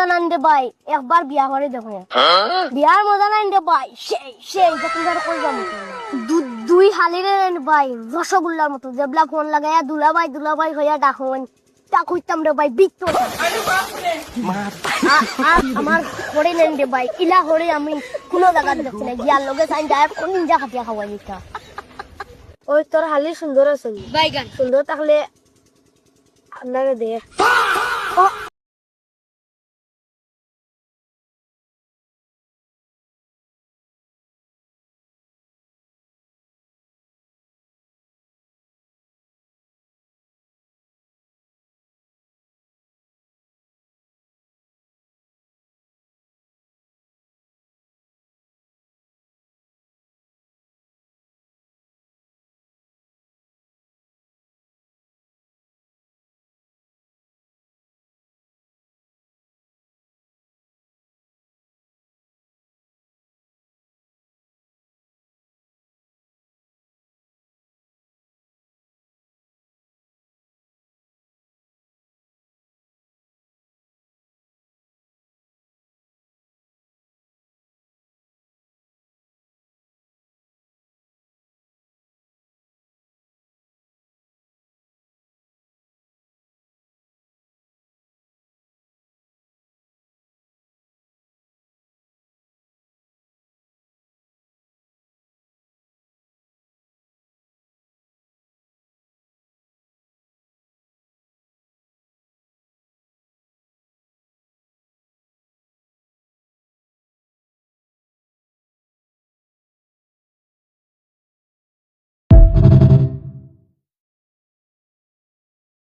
মজা নান দে ভাই একবার বিয়া করে দেখো বিয়ার মজা নান দে ভাই সেই যখন ধর কই যাম দুই হালিরে ভাই রসগোল্লার মতো জেবলা ফোন লাগায়া দুলাভাই হইয়া ডাকুন তা কইতাম রে ভাই বিত্ত আমার হরে নেন রে ভাই ইলা হরে আমি কোনো জায়গা দেখছি না গিয়ার লগে চাই যায় কোন নিঞ্জা খাটিয়া খাওয়াই নিতা ওই তোর হালি সুন্দর আছে বাইগান সুন্দর থাকলে আপনারে দে